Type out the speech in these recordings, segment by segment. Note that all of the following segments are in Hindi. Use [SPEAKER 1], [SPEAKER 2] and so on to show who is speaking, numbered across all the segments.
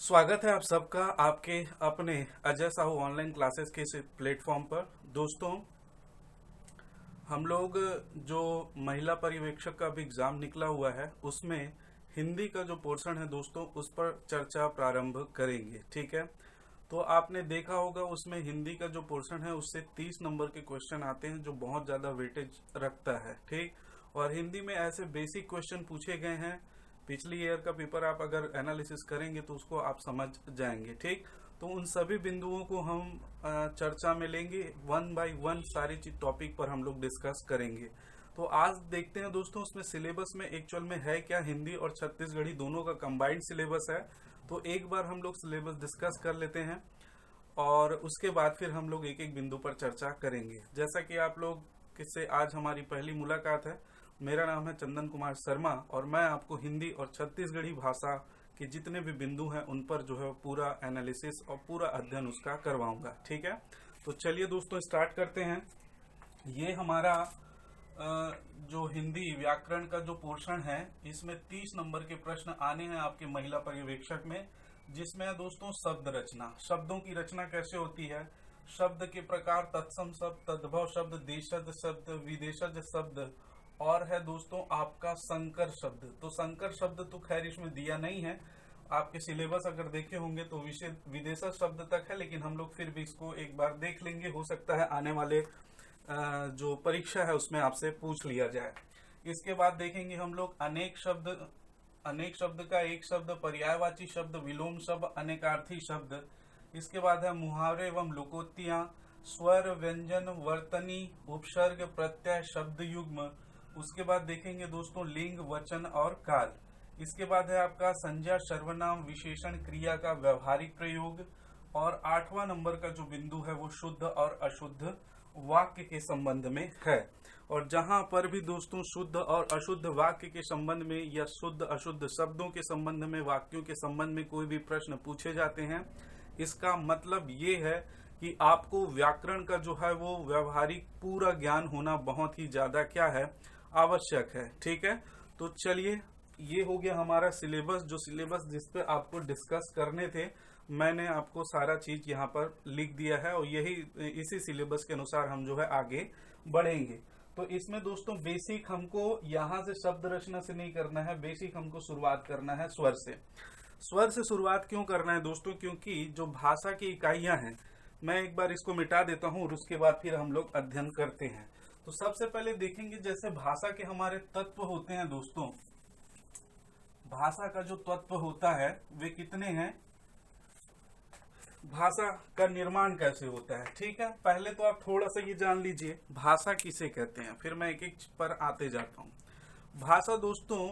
[SPEAKER 1] स्वागत है आप सबका आपके अपने अजय साहू ऑनलाइन क्लासेस के इस प्लेटफॉर्म पर। दोस्तों, हम लोग जो महिला पर्यवेक्षक का भी एग्जाम निकला हुआ है उसमें हिंदी का जो पोर्शन है दोस्तों उस पर चर्चा प्रारंभ करेंगे। ठीक है, तो आपने देखा होगा उसमें हिंदी का जो पोर्शन है उससे 30 नंबर के क्वेश्चन आते हैं जो बहुत ज़्यादा वेटेज रखता है। ठीक, और हिंदी में ऐसे बेसिक क्वेश्चन पूछे गए हैं, पिछली ईयर का पेपर आप अगर एनालिसिस करेंगे तो उसको आप समझ जाएंगे। ठीक, तो उन सभी बिंदुओं को हम चर्चा में लेंगे, वन बाय वन सारी चीज टॉपिक पर हम लोग डिस्कस करेंगे। तो आज देखते हैं दोस्तों उसमें सिलेबस में एक्चुअल में है क्या। हिंदी और छत्तीसगढ़ी दोनों का कंबाइंड सिलेबस है, तो एक बार हम लोग सिलेबस डिस्कस कर लेते हैं और उसके बाद फिर हम लोग एक एक बिंदु पर चर्चा करेंगे। जैसा कि आप लोग से आज हमारी पहली मुलाकात है, मेरा नाम है चंदन कुमार शर्मा और मैं आपको हिंदी और छत्तीसगढ़ी भाषा के जितने भी बिंदु हैं उन पर जो है पूरा एनालिसिस और पूरा अध्ययन उसका करवाऊंगा। ठीक है, तो चलिए दोस्तों स्टार्ट करते हैं। ये हमारा जो हिंदी व्याकरण का जो पोर्शन है इसमें 30 नंबर के प्रश्न आने हैं आपके महिला पर्यवेक्षक में, जिसमें है दोस्तों शब्द रचना। शब्दों की रचना कैसे होती है, शब्द के प्रकार, तत्सम शब्द, तद्भव शब्द, देशज शब्द, विदेशज शब्द और है दोस्तों आपका संकर शब्द। तो संकर शब्द तो खैर इसमें दिया नहीं है, आपके सिलेबस अगर देखे होंगे तो विषय विदेशज शब्द तक है, लेकिन हम लोग फिर भी इसको एक बार देख लेंगे, हो सकता है आने वाले जो परीक्षा है उसमें आपसे पूछ लिया जाए। इसके बाद देखेंगे हम लोग अनेक शब्द, अनेक शब्द का एक शब्द, पर्यायवाची शब्द, विलोम शब्द, अनेकार्थी शब्द। इसके बाद है मुहावरे एवं लोकोक्तियां, स्वर, व्यंजन, वर्तनी, उपसर्ग, प्रत्यय, शब्द युग्म। उसके बाद देखेंगे दोस्तों लिंग, वचन और काल। इसके बाद है आपका संज्ञा, सर्वनाम, विशेषण, क्रिया का व्यवहारिक प्रयोग। और 8वां नंबर का जो बिंदु है वो शुद्ध और अशुद्ध वाक्य के संबंध में है। और जहां पर भी दोस्तों शुद्ध और अशुद्ध वाक्य के संबंध में या शुद्ध अशुद्ध शब्दों के संबंध में, वाक्यों के संबंध में कोई भी प्रश्न पूछे जाते हैं, इसका मतलब ये है कि आपको व्याकरण का जो है वो व्यवहारिक पूरा ज्ञान होना बहुत ही ज्यादा क्या है, आवश्यक है। ठीक है, तो चलिए ये हो गया हमारा सिलेबस, जो सिलेबस जिस पे आपको डिस्कस करने थे मैंने आपको सारा चीज यहाँ पर लिख दिया है और यही इसी सिलेबस के अनुसार हम जो है आगे बढ़ेंगे। तो इसमें दोस्तों बेसिक हमको यहाँ से शब्द रचना से नहीं करना है, बेसिक हमको शुरुआत करना है स्वर से। स्वर से शुरुआत क्यों करना है दोस्तों, क्योंकि जो भाषा की इकाइयां हैं, मैं एक बार इसको मिटा देता हूं और उसके बाद फिर हम लोग अध्ययन करते हैं। तो सबसे पहले देखेंगे जैसे भाषा के हमारे तत्व होते हैं दोस्तों, भाषा का जो तत्व होता है वे कितने हैं, भाषा का निर्माण कैसे होता है। ठीक है, पहले तो आप थोड़ा सा ये जान लीजिए भाषा किसे कहते हैं, फिर मैं एक एक पर आते जाता हूँ। भाषा दोस्तों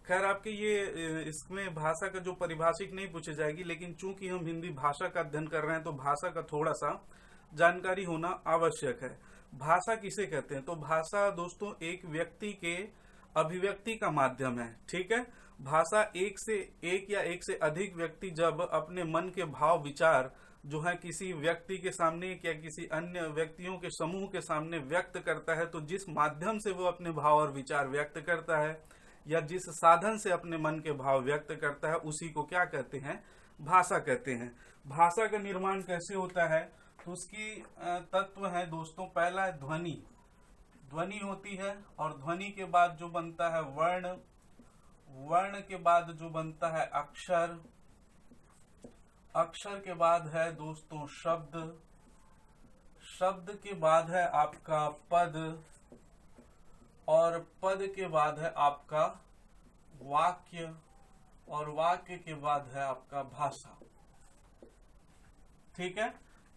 [SPEAKER 1] खैर आपके ये इसमें भाषा का जो परिभाषिक नहीं पूछी जाएगी, लेकिन चूंकि हम हिंदी भाषा का अध्ययन कर रहे हैं तो भाषा का थोड़ा सा जानकारी होना आवश्यक है। भाषा किसे कहते हैं, तो भाषा दोस्तों एक व्यक्ति के अभिव्यक्ति का माध्यम है। ठीक है, भाषा एक या एक से अधिक व्यक्ति जब अपने मन के भाव विचार जो है किसी व्यक्ति के सामने या किसी अन्य व्यक्तियों के समूह के सामने व्यक्त करता है, तो जिस माध्यम से वो अपने भाव और विचार व्यक्त करता है या जिस साधन से अपने मन के भाव व्यक्त करता है उसी को क्या कहते हैं, भाषा कहते हैं। भाषा का निर्माण कैसे होता है, तो उसकी तत्व है दोस्तों, पहला है ध्वनि। ध्वनि होती है और ध्वनि के बाद जो बनता है वर्ण, वर्ण के बाद जो बनता है अक्षर, अक्षर के बाद है दोस्तों शब्द, शब्द के बाद है आपका पद और पद के बाद है आपका वाक्य और वाक्य के बाद है आपका भाषा। ठीक है,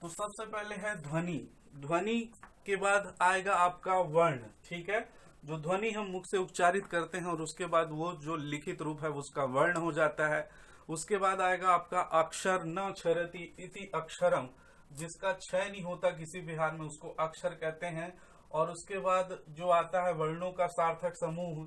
[SPEAKER 1] तो सबसे पहले है ध्वनि, ध्वनि के बाद आएगा आपका वर्ण। ठीक है, जो ध्वनि हम मुख से उच्चारित करते हैं और उसके बाद वो जो लिखित रूप है उसका वर्ण हो जाता है। उसके बाद आएगा आपका अक्षर, न क्षरति इति अक्षरम, जिसका क्षय नहीं होता किसी भी हाल में उसको अक्षर कहते हैं। और उसके बाद जो आता है वर्णों का सार्थक समूह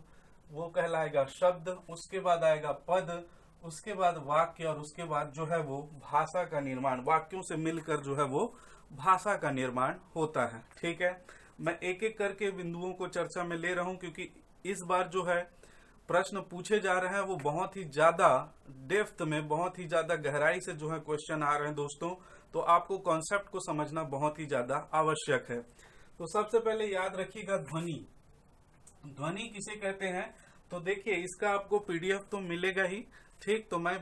[SPEAKER 1] वो कहलाएगा शब्द। उसके बाद आएगा पद, उसके बाद वाक्य और उसके बाद जो है वो भाषा का निर्माण, वाक्यों से मिलकर जो है वो भाषा का निर्माण होता है। ठीक है, मैं एक एक करके बिंदुओं को चर्चा में ले रहा हूं क्योंकि इस बार जो है प्रश्न पूछे जा रहे हैं वो बहुत ही ज्यादा डेप्थ में, बहुत ही ज्यादा गहराई से जो है क्वेश्चन आ रहे हैं दोस्तों। तो आपको कॉन्सेप्ट को समझना बहुत ही ज्यादा आवश्यक है। तो सबसे पहले याद रखिएगा ध्वनि। ध्वनि किसे कहते हैं? तो देखिए इसका आपको पीडीएफ तो मिलेगा ही, ठीक। तो मैं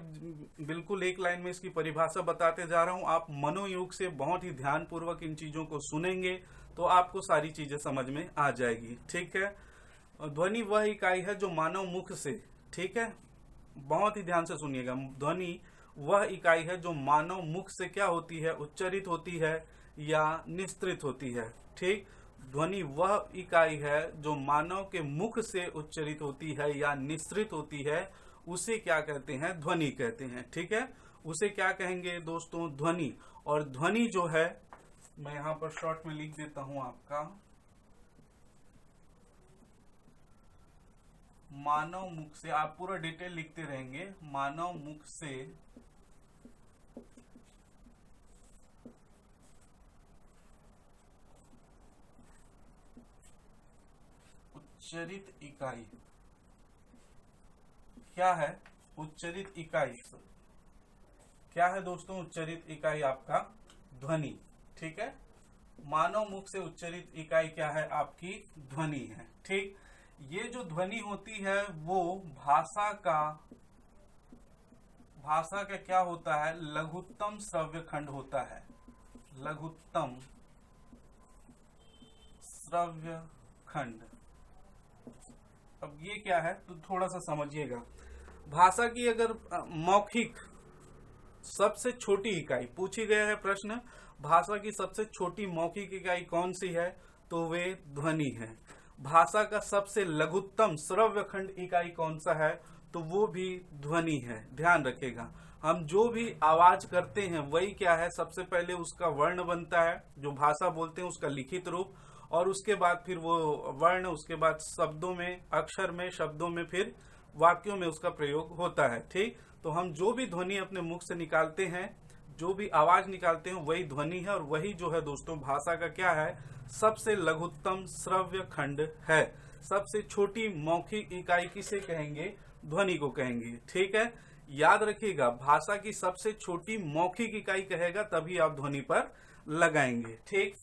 [SPEAKER 1] बिल्कुल एक लाइन में इसकी परिभाषा बताते जा रहा हूं। आप मनोयोग से बहुत ही ध्यान पूर्वक इन चीजों को सुनेंगे तो आपको सारी चीजें समझ में आ जाएगी, ठीक है। ध्वनि वह इकाई है जो मानव मुख से, ठीक है, बहुत ही ध्यान से सुनिएगा, ध्वनि वह इकाई है जो मानव मुख से क्या होती है? उच्चारित होती है या निस्तृत होती है, ठीक। ध्वनि वह इकाई है जो मानव के मुख से उच्चारित होती है या निस्तृत होती है, उसे क्या कहते हैं? ध्वनि कहते हैं, ठीक है। उसे क्या कहेंगे दोस्तों? ध्वनि। और ध्वनि जो है, मैं यहां पर शॉर्ट में लिख देता हूं आपका, मानव मुख से, आप पूरा डिटेल लिखते रहेंगे, मानव मुख से उच्चारित इकाई क्या है? उच्चारित इकाई क्या है दोस्तों? उच्चारित इकाई आपका ध्वनि, ठीक है। मानव मुख से उच्चारित इकाई क्या है? आपकी ध्वनि है, ठीक। ये जो ध्वनि होती है वो भाषा का क्या होता है? लघुत्तम श्रव्य खंड होता है, लघुत्तम श्रव्य खंड। अब ये क्या है तो थोड़ा सा समझिएगा। भाषा की अगर मौखिक सबसे छोटी इकाई पूछी गया है प्रश्न, भाषा की सबसे छोटी मौखिक इकाई कौन सी है? तो वे ध्वनि है। भाषा का सबसे लघुत्तम श्रव्य खंड इकाई कौन सा है? तो वो भी ध्वनि है। ध्यान रखिएगा, हम जो भी आवाज करते हैं वही क्या है? सबसे पहले उसका वर्ण बनता है, जो भाषा बोलते हैं उसका लिखित रूप, और उसके बाद फिर वो वर्ण, उसके बाद शब्दों में, अक्षर में, शब्दों में, फिर वाक्यों में उसका प्रयोग होता है, ठीक। तो हम जो भी ध्वनि अपने मुख से निकालते हैं, जो भी आवाज निकालते हैं वही ध्वनि है, और वही जो है दोस्तों भाषा का क्या है? सबसे लघुत्तम श्रव्य खंड है। सबसे छोटी मौखिक इकाई किसे कहेंगे? ध्वनि को कहेंगे, ठीक है। याद रखिएगा, भाषा की सबसे छोटी मौखिक इकाई कहेगा तभी आप ध्वनि पर लगाएंगे, ठीक।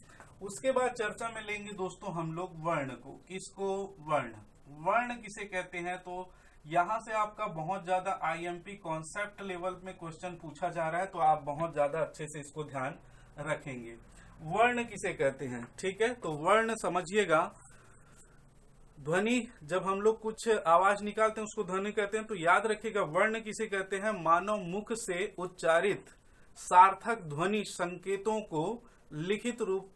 [SPEAKER 1] उसके बाद चर्चा में लेंगे दोस्तों हम लोग वर्ण को। किसको? वर्ण। वर्ण किसे कहते हैं? तो यहां से आपका बहुत ज्यादा आईएमपी कॉन्सेप्ट लेवल में क्वेश्चन पूछा जा रहा है, तो आप बहुत ज्यादा अच्छे से इसको ध्यान रखेंगे। वर्ण किसे कहते हैं, ठीक है। तो वर्ण समझिएगा, ध्वनि, जब हम लोग कुछ आवाज निकालते हैं उसको ध्वनि कहते हैं। तो याद रखिएगा वर्ण किसे कहते हैं? मानव मुख से उच्चारित सार्थक ध्वनि संकेतों को लिखित रूप,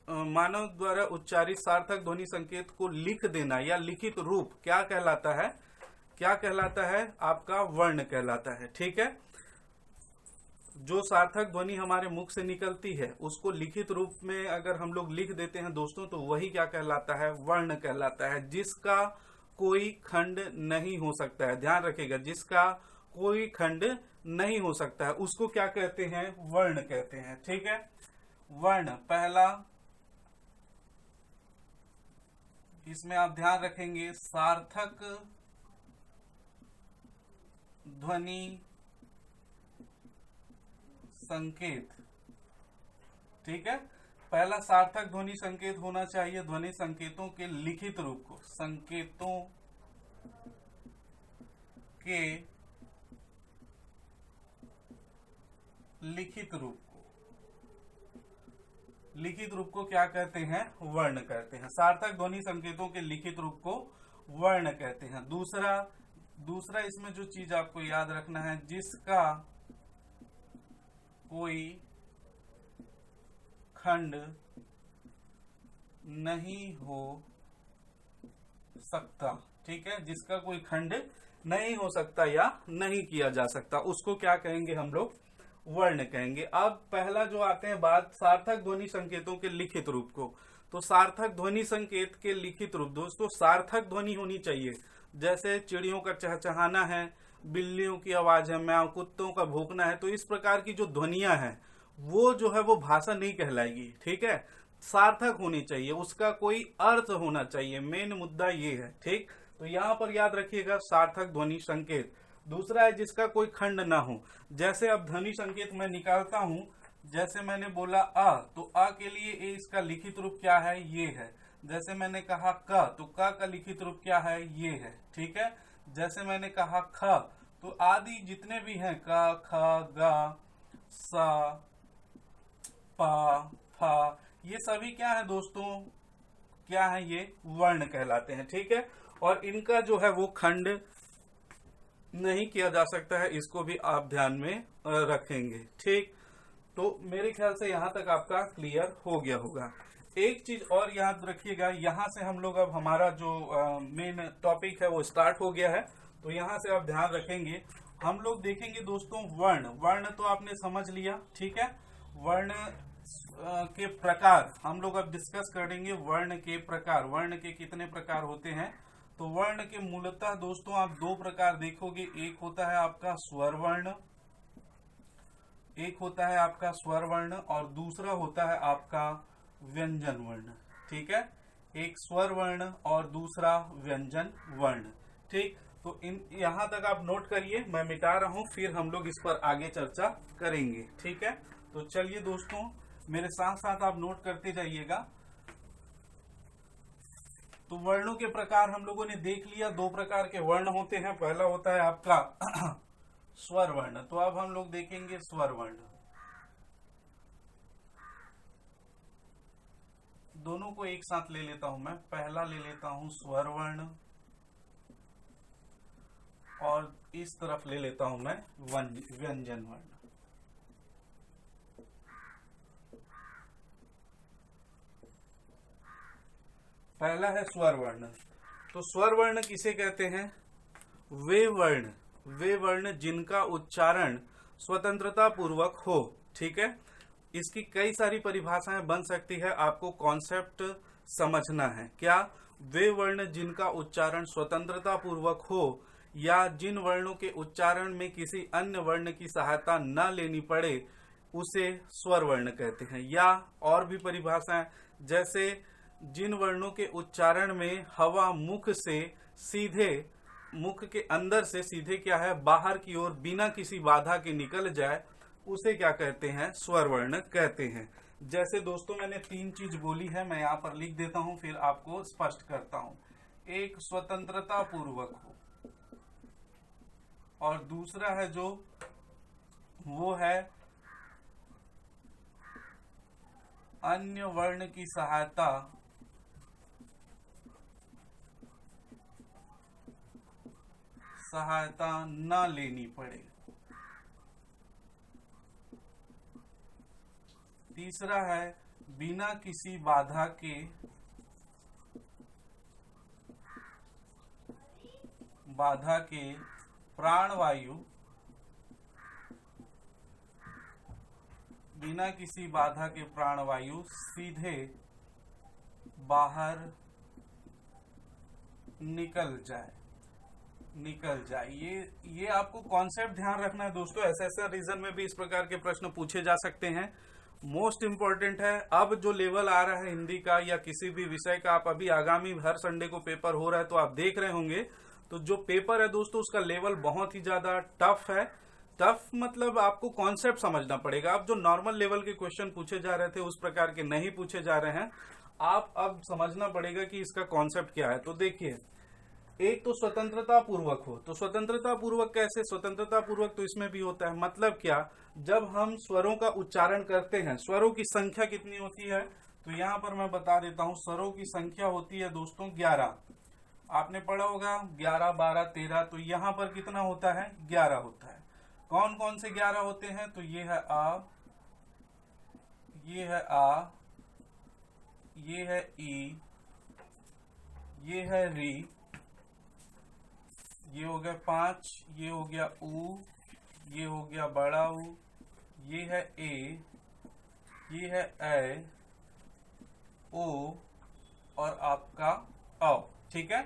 [SPEAKER 1] मानव द्वारा उच्चारित सार्थक ध्वनि संकेत को लिख देना या लिखित रूप क्या कहलाता है? क्या कहलाता है? आपका वर्ण कहलाता है, ठीक है। जो सार्थक ध्वनि हमारे मुख से निकलती है उसको लिखित रूप में अगर हम लोग लिख देते हैं दोस्तों, तो वही क्या कहलाता है? वर्ण कहलाता है, जिसका कोई खंड नहीं हो सकता है। ध्यान रखिएगा, जिसका कोई खंड नहीं हो सकता है उसको क्या कहते हैं? वर्ण कहते हैं, ठीक है। वर्ण पहला, इसमें आप ध्यान रखेंगे सार्थक ध्वनि संकेत, ठीक है। पहला सार्थक ध्वनि संकेत होना चाहिए ध्वनि संकेतों के लिखित रूप को, संकेतों के लिखित रूप को, लिखित रूप को क्या कहते हैं? वर्ण कहते हैं। सार्थक ध्वनि संकेतों के लिखित रूप को वर्ण कहते हैं। दूसरा इसमें जो चीज आपको याद रखना है, जिसका कोई खंड नहीं हो सकता, ठीक है। जिसका कोई खंड नहीं हो सकता या नहीं किया जा सकता उसको क्या कहेंगे हम लोग? वर्ण कहेंगे। अब पहला जो आते हैं बात सार्थक ध्वनि संकेतों के लिखित रूप को। तो सार्थक ध्वनि संकेत के लिखित रूप दोस्तों, सार्थक ध्वनि होनी चाहिए। जैसे चिड़ियों का चहचहाना है, बिल्लियों की आवाज है, म्याऊ, कुत्तों का भौंकना है, तो इस प्रकार की जो ध्वनियां हैं वो जो है वो भाषा नहीं कहलाएगी, ठीक है। सार्थक होनी चाहिए, उसका कोई अर्थ होना चाहिए, मेन मुद्दा ये है, ठीक। तो तो यहाँ पर याद रखिएगा सार्थक ध्वनि संकेत। दूसरा है जिसका कोई खंड ना हो। जैसे अब ध्वनि संकेत मैं निकालता हूँ, जैसे मैंने बोला अ, तो अ के लिए इसका लिखित रूप क्या है, ये है। जैसे मैंने कहा क, तो क का लिखित रूप क्या है, ये है। ठीक है। जैसे मैंने कहा ख, तो आदि जितने भी हैं क, ख, ग, स, प, फ, ये सभी क्या है दोस्तों, क्या है, ये वर्ण कहलाते हैं। ठीक है। और इनका जो है वो खंड नहीं किया जा सकता है, इसको भी आप ध्यान में रखेंगे। ठीक। तो मेरे ख्याल से यहां तक आपका क्लियर हो गया होगा। एक चीज और याद रखिएगा, यहां से हम लोग अब हमारा जो मेन टॉपिक है वो स्टार्ट हो गया है। तो यहां से आप ध्यान रखेंगे, हम लोग देखेंगे दोस्तों वर्ण। वर्ण तो आपने समझ लिया। ठीक है। वर्ण के प्रकार हम लोग अब डिस्कस करेंगे। वर्ण के प्रकार, वर्ण के कितने प्रकार होते हैं। तो वर्ण के मूलतः दोस्तों आप दो प्रकार देखोगे, एक होता है आपका स्वर वर्ण, एक होता है आपका स्वर वर्ण और दूसरा होता है आपका व्यंजन वर्ण। ठीक है। एक स्वर वर्ण और दूसरा व्यंजन वर्ण। ठीक। तो इन यहां तक आप नोट करिए, मैं मिटा रहा हूं, फिर हम लोग इस पर आगे चर्चा करेंगे। ठीक है। तो चलिए दोस्तों, मेरे साथ साथ आप नोट करते जाइएगा। तो वर्णों के प्रकार हम लोगों ने देख लिया, दो प्रकार के वर्ण होते हैं। पहला होता है आपका स्वर वर्ण। तो अब हम लोग देखेंगे स्वर वर्ण। दोनों को एक साथ ले लेता हूं मैं। पहला ले लेता हूं स्वर वर्ण और इस तरफ ले लेता हूं मैं व्यंजन वर्ण। पहला है स्वर वर्ण। तो स्वर वर्ण किसे कहते हैं, वे वर्ण जिनका उच्चारण स्वतंत्रता पूर्वक हो। ठीक है। इसकी कई सारी परिभाषाएं बन सकती है, आपको कॉन्सेप्ट समझना है। क्या, वे वर्ण जिनका उच्चारण स्वतंत्रता पूर्वक हो या जिन वर्णों के उच्चारण में किसी अन्य वर्ण की सहायता न लेनी पड़े, उसे स्वर वर्ण कहते हैं। या और भी परिभाषाएं, जैसे जिन वर्णों के उच्चारण में हवा मुख से सीधे, मुख के अंदर से सीधे क्या है, बाहर की ओर बिना किसी बाधा के निकल जाए, उसे क्या कहते हैं, स्वर वर्ण कहते हैं। जैसे दोस्तों मैंने तीन चीज बोली है, मैं यहाँ पर लिख देता हूं, फिर आपको स्पष्ट करता हूं। एक स्वतंत्रता पूर्वक हो और दूसरा है जो वो है अन्य वर्ण की सहायता न लेनी पड़े। तीसरा है बिना किसी बाधा के प्राणवायु, बिना किसी बाधा के प्राणवायु सीधे बाहर निकल जाए। ये आपको कॉन्सेप्ट ध्यान रखना है दोस्तों। एसएससी रीजन में भी इस प्रकार के प्रश्न पूछे जा सकते हैं। मोस्ट इंपॉर्टेंट है। अब जो लेवल आ रहा है हिंदी का या किसी भी विषय का, आप अभी आगामी हर संडे को पेपर हो रहा है तो आप देख रहे होंगे, तो जो पेपर है दोस्तों उसका लेवल बहुत ही ज्यादा टफ है। टफ मतलब आपको कॉन्सेप्ट समझना पड़ेगा। अब जो नॉर्मल लेवल के क्वेश्चन पूछे जा रहे थे उस प्रकार के नहीं पूछे जा रहे हैं। आप अब समझना पड़ेगा कि इसका कॉन्सेप्ट क्या है। तो देखिए, एक तो स्वतंत्रता पूर्वक हो। तो स्वतंत्रता पूर्वक कैसे, स्वतंत्रता पूर्वक तो इसमें भी होता है। मतलब क्या, जब हम स्वरों का उच्चारण करते हैं, स्वरों की संख्या कितनी होती है, तो यहाँ पर मैं बता देता हूँ। स्वरों की संख्या होती है दोस्तों 11। आपने पढ़ा होगा 11, 12, 13। तो यहाँ पर कितना होता है, 11 होता है। कौन कौन से 11 होते हैं, तो ये है आ, ये है आ, ये है ई, ये है री, ये हो गया 5, ये हो गया ऊ, ये हो गया बड़ा ऊ, ये है ए, ये है ए, ओ और आपका औ। ठीक है।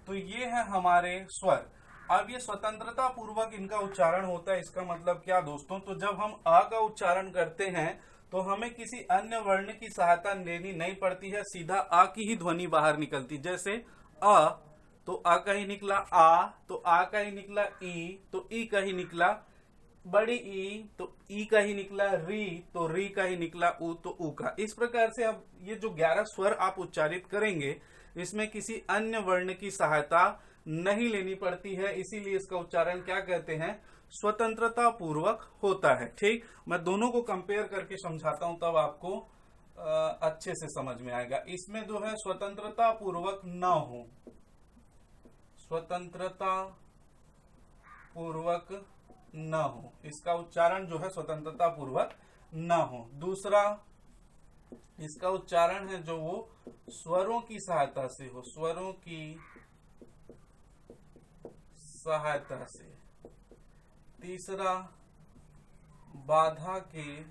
[SPEAKER 1] तो ये है हमारे स्वर। अब ये स्वतंत्रता पूर्वक इनका उच्चारण होता है। इसका मतलब क्या दोस्तों, तो जब हम आ का उच्चारण करते हैं तो हमें किसी अन्य वर्ण की सहायता लेनी नहीं पड़ती है, सीधा आ की ही ध्वनि बाहर निकलती। जैसे अ, तो अ का ही निकला आ, तो आ का ही निकला ई, तो ई का ही निकला बड़ी ई, तो ई का ही निकला री, तो री का ही निकला उ, तो उ का। इस प्रकार से अब ये जो 11 स्वर आप उच्चारित करेंगे इसमें किसी अन्य वर्ण की सहायता नहीं लेनी पड़ती है, इसीलिए इसका उच्चारण क्या कहते हैं, स्वतंत्रता पूर्वक होता है। ठीक, मैं दोनों को कंपेयर करके समझाता हूं तब आपको अच्छे से समझ में आएगा। इसमें जो है स्वतंत्रता पूर्वक न हो, स्वतंत्रता पूर्वक न हो, इसका उच्चारण जो है स्वतंत्रता पूर्वक न हो। दूसरा इसका उच्चारण है जो वो स्वरों की सहायता से हो, स्वरों की सहायता से। तीसरा बाधा के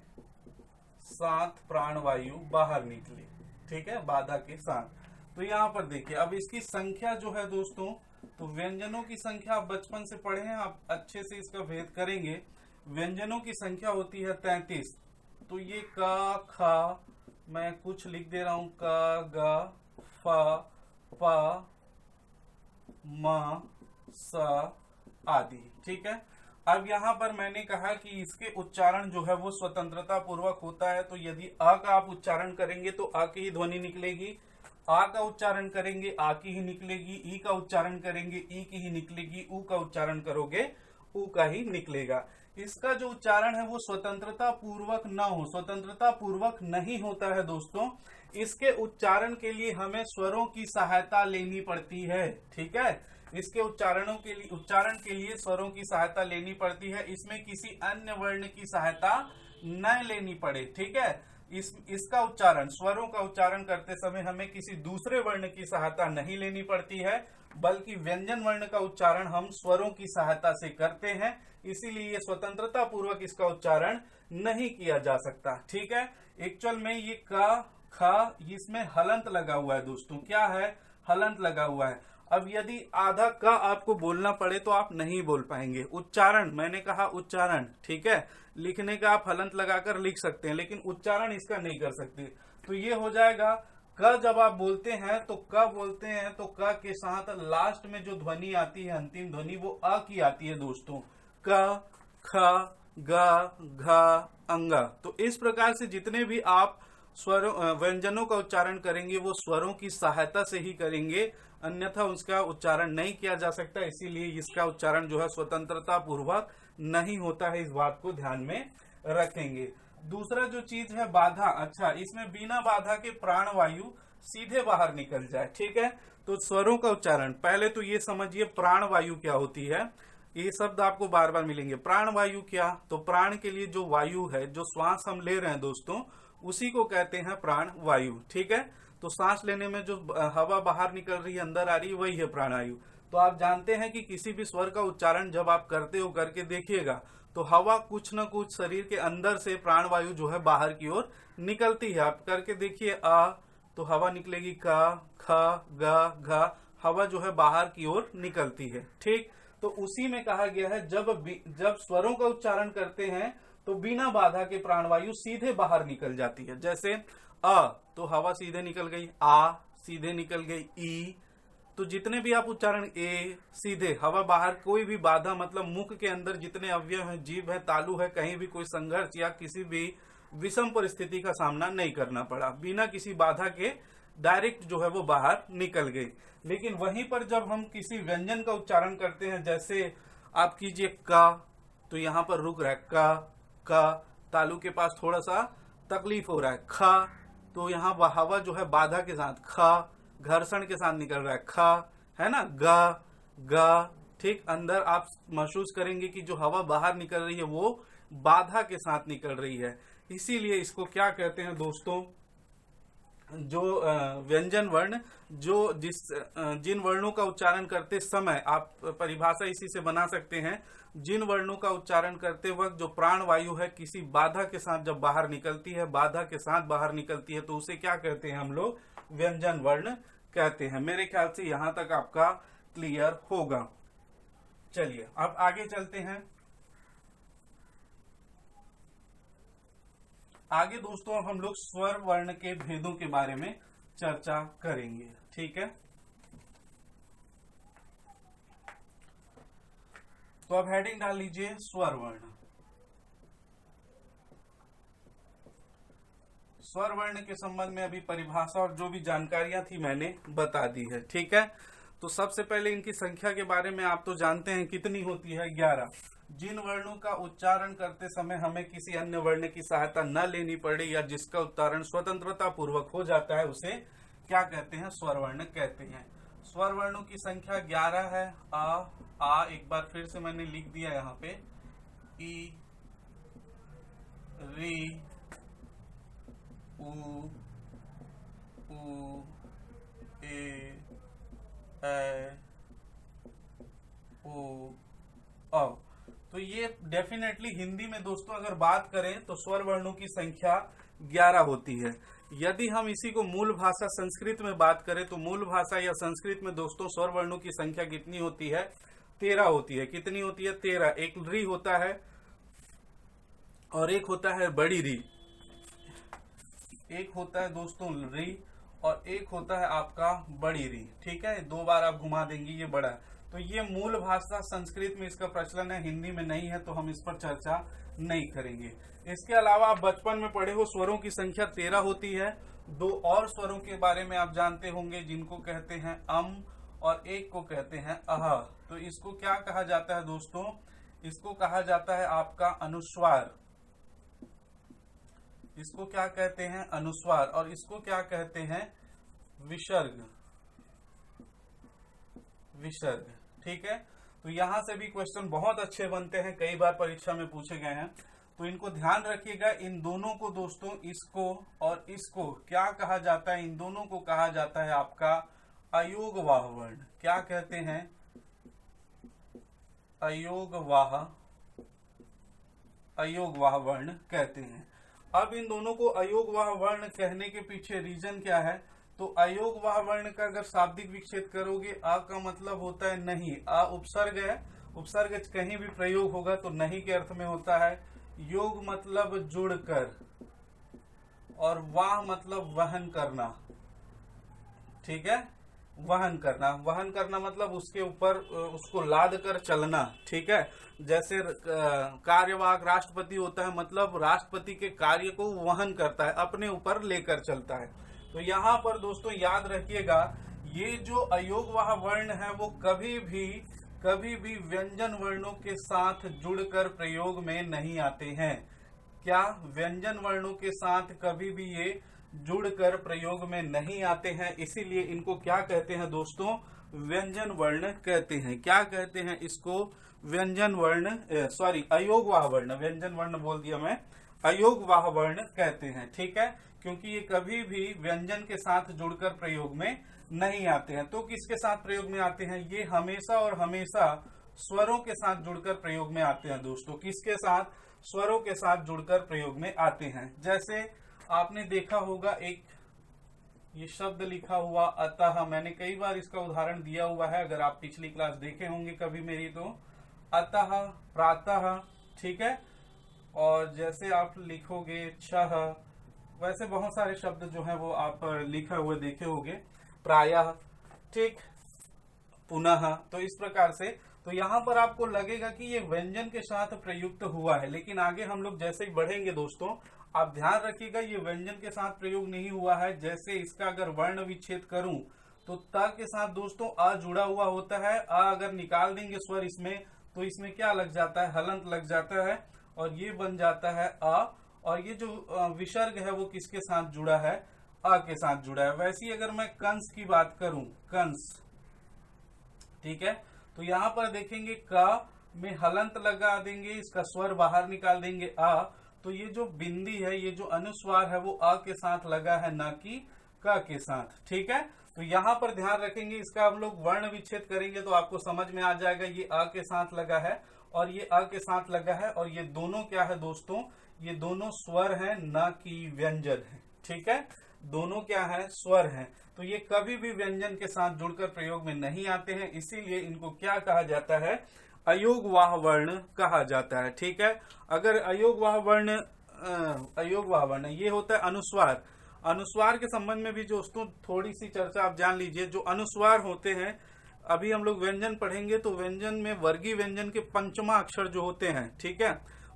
[SPEAKER 1] साथ प्राणवायु बाहर निकले। ठीक है, बाधा के साथ। तो यहाँ पर देखिए अब इसकी संख्या जो है दोस्तों, तो व्यंजनों की संख्या आप बचपन से पढ़े हैं, आप अच्छे से इसका भेद करेंगे। व्यंजनों की संख्या होती है 33। तो ये का, खा, मैं कुछ लिख दे रहा हूं, का, गा, फा, पा, मा, सा आदि। ठीक है, अब यहाँ पर मैंने कहा कि इसके उच्चारण जो है वो स्वतंत्रता पूर्वक होता है। तो यदि अ का आप उच्चारण करेंगे तो आ की ही ध्वनि निकलेगी, आ का उच्चारण करेंगे आ की ही निकलेगी, ई का उच्चारण करेंगे ई की ही निकलेगी, उ का उच्चारण करोगे उ का ही निकलेगा। इसका जो उच्चारण है वो स्वतंत्रता पूर्वक न हो, स्वतंत्रता पूर्वक नहीं होता है दोस्तों। इसके उच्चारण के लिए हमें स्वरों की सहायता लेनी पड़ती है। ठीक है, इसके उच्चारण के लिए स्वरों की सहायता लेनी पड़ती है, इसमें किसी अन्य वर्ण की सहायता न लेनी पड़े। ठीक है, इसका उच्चारण, स्वरों का उच्चारण करते समय हमें किसी दूसरे वर्ण की सहायता नहीं लेनी पड़ती है, बल्कि व्यंजन वर्ण का उच्चारण हम स्वरों की सहायता से करते हैं, इसीलिए स्वतंत्रता पूर्वक इसका उच्चारण नहीं किया जा सकता। ठीक है, एक्चुअल में ये का, खा, इसमें हलंत लगा हुआ है दोस्तों। क्या है, हलंत लगा हुआ है। अब यदि आधा का आपको बोलना पड़े तो आप नहीं बोल पाएंगे। उच्चारण, मैंने कहा उच्चारण, ठीक है, लिखने का आप हलंत लगाकर लिख सकते हैं, लेकिन उच्चारण इसका नहीं कर सकते। तो ये हो जाएगा क। जब आप बोलते हैं तो क बोलते हैं तो क के साथ लास्ट में जो ध्वनि आती है, अंतिम ध्वनि, वो अ की आती है दोस्तों। क, ख, ग, घ, अंगा। तो इस प्रकार से जितने भी आप स्वरों, व्यंजनों का उच्चारण करेंगे वो स्वरों की सहायता से ही करेंगे, अन्यथा उसका उच्चारण नहीं किया जा सकता। इसीलिए इसका उच्चारण जो है स्वतंत्रता पूर्वक नहीं होता है, इस बात को ध्यान में रखेंगे। दूसरा जो चीज है बाधा, अच्छा, इसमें बिना बाधा के प्राणवायु सीधे बाहर निकल जाए। ठीक है, तो स्वरों का उच्चारण पहले तो ये समझिए प्राणवायु क्या होती है। ये शब्द आपको बार बार मिलेंगे। प्राणवायु क्या, तो प्राण के लिए जो वायु है, जो श्वास हम ले रहे हैं दोस्तों, उसी को कहते हैं प्राण वायु। ठीक है, तो सांस लेने में जो हवा बाहर निकल रही है, अंदर आ रही है, वही है प्राणायु। तो आप जानते हैं कि किसी भी स्वर का उच्चारण जब आप करते हो, करके देखिएगा, तो हवा कुछ न कुछ शरीर के अंदर से प्राणवायु जो है बाहर की ओर निकलती है। आप करके देखिए, आ तो हवा निकलेगी, का, ख, ग, घ, हवा जो है बाहर की ओर निकलती है। ठीक, तो उसी में कहा गया है जब स्वरों का उच्चारण करते हैं तो बिना बाधा के प्राणवायु सीधे बाहर निकल जाती है। जैसे अ तो हवा सीधे निकल गई, आ सीधे निकल गई, ई, तो जितने भी आप उच्चारण, ए सीधे हवा बाहर, कोई भी बाधा, मतलब मुख के अंदर जितने अवयव हैं, जीभ है, तालु है, कहीं भी कोई संघर्ष या किसी भी विषम परिस्थिति का सामना नहीं करना पड़ा, बिना किसी बाधा के डायरेक्ट जो है वो बाहर निकल गई। लेकिन वहीं पर जब हम किसी व्यंजन का उच्चारण करते हैं, जैसे आप कीजिए का, तो यहाँ पर रुक रहा है, का तालु के पास थोड़ा सा तकलीफ हो रहा है, खा, तो यहाँ हवा जो है बाधा के साथ, खा घर्षण के साथ निकल रहा है, खा, है ना, गा, ठीक, अंदर आप महसूस करेंगे कि जो हवा बाहर निकल रही है वो बाधा के साथ निकल रही है। इसीलिए इसको क्या कहते हैं दोस्तों, जो व्यंजन वर्ण, जो जिन वर्णों का उच्चारण करते समय, आप परिभाषा इसी से बना सकते हैं, जिन वर्णों का उच्चारण करते वक्त जो प्राण वायु है किसी बाधा के साथ जब बाहर निकलती है, बाधा के साथ बाहर निकलती है, तो उसे क्या कहते हैं हम लोग, व्यंजन वर्ण कहते हैं। मेरे ख्याल से यहां तक आपका क्लियर होगा। चलिए अब आगे चलते हैं। आगे दोस्तों हम लोग स्वर वर्ण के भेदों के बारे में चर्चा करेंगे। ठीक है, तो अब हेडिंग डाल लीजिए स्वर वर्ण। स्वर वर्ण के संबंध में अभी परिभाषा और जो भी जानकारियां थी मैंने बता दी है, ठीक है। तो सबसे पहले इनकी संख्या के बारे में आप तो जानते हैं कितनी होती है, 11। जिन वर्णों का उच्चारण करते समय हमें किसी अन्य वर्ण की सहायता न लेनी पड़े या जिसका उच्चारण स्वतंत्रता पूर्वक हो जाता है उसे क्या कहते हैं, स्वर वर्ण कहते हैं। स्वर वर्णों की संख्या 11 है। आ एक बार फिर से मैंने लिख दिया यहाँ पे, ई, री, उ, ए, ओ, औ। तो ये डेफिनेटली हिंदी में दोस्तों अगर बात करें तो स्वर वर्णों की संख्या 11 होती है। यदि हम इसी को मूल भाषा संस्कृत में बात करें तो मूल भाषा या संस्कृत में दोस्तों स्वर वर्णों की संख्या कितनी होती है, 13 होती है। कितनी होती है, 13। एक री होता है और एक होता है बड़ी री। एक होता है दोस्तों री और एक होता है आपका बड़ी री, ठीक है। 2 बार आप घुमा देंगे, ये बड़ा है। तो ये मूल भाषा संस्कृत में इसका प्रचलन है, हिंदी में नहीं है, तो हम इस पर चर्चा नहीं करेंगे। इसके अलावा आप बचपन में पढ़े हो स्वरों की संख्या 13 होती है। 2 और स्वरों के बारे में आप जानते होंगे जिनको कहते हैं अम और एक को कहते हैं अह। तो इसको क्या कहा जाता है दोस्तों, इसको कहा जाता है आपका अनुस्वार। इसको क्या कहते हैं, अनुस्वार। और इसको क्या कहते हैं, विसर्ग। विसर्ग, ठीक है। तो यहां से भी क्वेश्चन बहुत अच्छे बनते हैं, कई बार परीक्षा में पूछे गए हैं। तो इनको ध्यान रखिएगा। इन दोनों को दोस्तों, इसको और इसको क्या कहा जाता है, इन दोनों को कहा जाता है आपका अयोगवाह वर्ण। क्या कहते हैं, अयोगवाह, अयोगवाह वर्ण कहते हैं। अब इन दोनों को अयोगवाह वर्ण कहने के पीछे रीजन क्या है, तो अयोगवाह वर्ण का अगर शाब्दिक विच्छेद करोगे, आ का मतलब होता है नहीं। आ उपसर्ग है, उपसर्ग कहीं भी प्रयोग होगा तो नहीं के अर्थ में होता है। योग मतलब जुड़कर और वाह मतलब वहन करना, ठीक है। वहन करना, वहन करना मतलब उसके ऊपर उसको लाद कर चलना, ठीक है। जैसे कार्यवाहक राष्ट्रपति होता है, मतलब राष्ट्रपति के कार्य को वहन करता है, अपने ऊपर लेकर चलता है। तो यहाँ पर दोस्तों याद रखिएगा, ये जो अयोगवाह वर्ण है वो कभी भी व्यंजन वर्णों के साथ जुड़कर प्रयोग में नहीं आते हैं। क्या, व्यंजन वर्णों के साथ कभी भी ये जुड़कर प्रयोग में नहीं आते हैं, इसीलिए इनको क्या कहते हैं दोस्तों, व्यंजन वर्ण कहते हैं। क्या कहते हैं इसको, व्यंजन वर्ण, सॉरी अयोगवाह वर्ण, व्यंजन वर्ण बोल दिया मैं, अयोगवाह वर्ण कहते हैं, ठीक है। क्योंकि ये कभी भी व्यंजन के साथ जुड़कर प्रयोग में नहीं आते हैं। तो किसके साथ प्रयोग में आते हैं, ये हमेशा और हमेशा स्वरों के साथ जुड़कर प्रयोग में आते हैं दोस्तों। किसके साथ, स्वरों के साथ जुड़कर प्रयोग में आते हैं। जैसे आपने देखा होगा एक ये शब्द लिखा हुआ अतः, मैंने कई बार इसका उदाहरण दिया हुआ है, अगर आप पिछली क्लास देखे होंगे कभी मेरी, तो अतः, प्रातः, ठीक है। और जैसे आप लिखोगे छह, वैसे बहुत सारे शब्द जो है वो आप लिखा हुए देखे होंगे, प्रायः, ठीक, पुनः। तो इस प्रकार से, तो यहाँ पर आपको लगेगा कि ये व्यंजन के साथ प्रयुक्त हुआ है, लेकिन आगे हम लोग जैसे ही बढ़ेंगे दोस्तों, आप ध्यान रखिएगा ये व्यंजन के साथ प्रयोग नहीं हुआ है। जैसे इसका अगर वर्ण विच्छेद करूं तो त के साथ दोस्तों अ जुड़ा हुआ होता है। अ अगर निकाल देंगे स्वर इसमें, तो इसमें क्या लग जाता है, हलंत लग जाता है और ये बन जाता है अ। और ये जो विसर्ग है वो किसके साथ जुड़ा है, अ के साथ जुड़ा है। वैसे ही अगर मैं कंस की बात करूं, कंस, ठीक है, तो यहाँ पर देखेंगे क में हलंत लगा देंगे, इसका स्वर बाहर निकाल देंगे अ। तो ये जो बिंदी है, ये जो अनुस्वार है वो अ के साथ लगा है, ना कि क के साथ, ठीक है। तो यहाँ पर ध्यान रखेंगे, इसका हम लोग वर्ण विच्छेद करेंगे तो आपको समझ में आ जाएगा, ये अ के साथ लगा है और ये अ के साथ लगा है, और ये दोनों क्या है दोस्तों, ये दोनों स्वर हैं, न कि व्यंजन है, ठीक है। दोनों क्या है, स्वर हैं। तो ये कभी भी व्यंजन के साथ जुड़कर प्रयोग में नहीं आते हैं, इसीलिए इनको क्या कहा जाता है, अयोगवाह वर्ण कहा जाता है, ठीक है। अगर अयोगवाह वर्ण ये होता है अनुस्वार। अनुस्वार के संबंध में भी दोस्तों थोड़ी सी चर्चा आप जान लीजिए। जो अनुस्वार होते हैं, अभी हम लोग व्यंजन पढ़ेंगे तो व्यंजन में वर्गीय व्यंजन के पंचमा अक्षर जो होते हैं, ठीक है,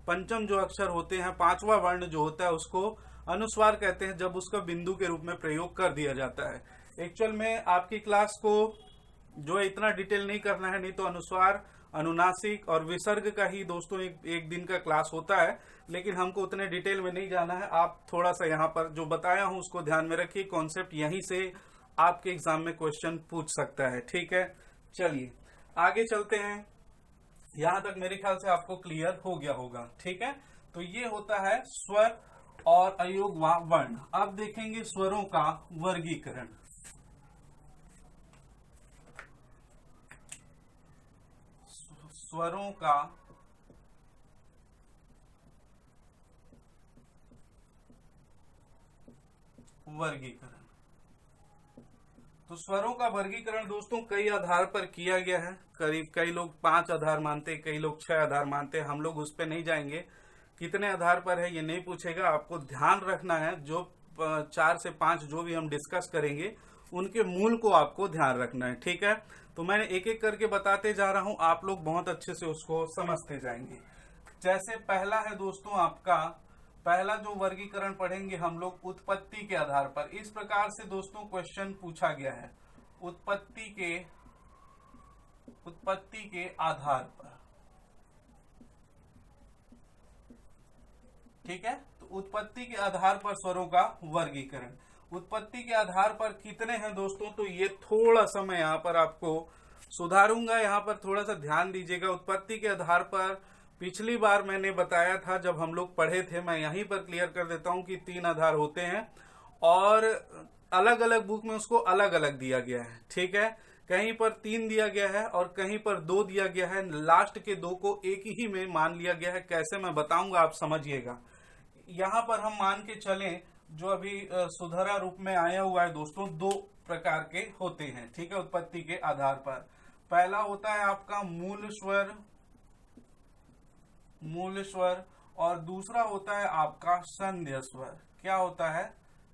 [SPEAKER 1] पंचम जो अक्षर होते हैं, पांचवा वर्ण जो होता है उसको अनुस्वार कहते हैं, जब उसका बिंदु के रूप में प्रयोग कर दिया जाता है। एक्चुअल में आपकी क्लास को जो है इतना डिटेल नहीं करना है, नहीं तो अनुस्वार, अनुनासिक और विसर्ग का ही दोस्तों एक दिन का क्लास होता है, लेकिन हमको उतने डिटेल में नहीं जाना है। आप थोड़ा सा यहाँ पर जो बताया हूं उसको ध्यान में रखिए, कॉन्सेप्ट यहीं से आपके एग्जाम में क्वेश्चन पूछ सकता है, ठीक है। चलिए आगे चलते हैं, यहां तक मेरे ख्याल से आपको क्लियर हो गया होगा, ठीक है। तो ये होता है स्वर और अयोग वर्ण। अब देखेंगे स्वरों का वर्गीकरण। स्वरों का वर्गीकरण। तो स्वरों का वर्गीकरण दोस्तों कई आधार पर किया गया है। करीब कई लोग 5 आधार मानते, कई लोग 6 आधार मानते। हम लोग उस पर नहीं जाएंगे, कितने आधार पर है ये नहीं पूछेगा, आपको ध्यान रखना है जो 4 से 5 जो भी हम डिस्कस करेंगे उनके मूल को आपको ध्यान रखना है, ठीक है। तो मैंने एक एक करके बताते जा रहा हूं, आप लोग बहुत अच्छे से उसको समझते जाएंगे। जैसे पहला है दोस्तों आपका, पहला जो वर्गीकरण पढ़ेंगे हम लोग उत्पत्ति के आधार पर। इस प्रकार से दोस्तों क्वेश्चन पूछा गया है, उत्पत्ति के आधार पर, ठीक है। तो उत्पत्ति के आधार पर स्वरों का वर्गीकरण। उत्पत्ति के आधार पर कितने हैं दोस्तों, तो ये थोड़ा सा मैं यहाँ पर आपको सुधारूंगा, यहाँ पर थोड़ा सा ध्यान दीजिएगा। उत्पत्ति के आधार पर पिछली बार मैंने बताया था जब हम लोग पढ़े थे, मैं यहीं पर क्लियर कर देता हूं कि 3 आधार होते हैं और अलग अलग बुक में उसको अलग अलग दिया गया है, ठीक है। कहीं पर 3 दिया गया है और कहीं पर 2 दिया गया है, लास्ट के 2 को एक ही में मान लिया गया है। कैसे मैं बताऊंगा, आप समझिएगा। यहाँ पर हम मान के चलें, जो अभी सुधरा रूप में आया हुआ है दोस्तों, 2 प्रकार के होते हैं, ठीक है, उत्पत्ति के आधार पर। पहला होता है आपका मूल स्वर और दूसरा होता है आपका संध्य स्वर। क्या होता है?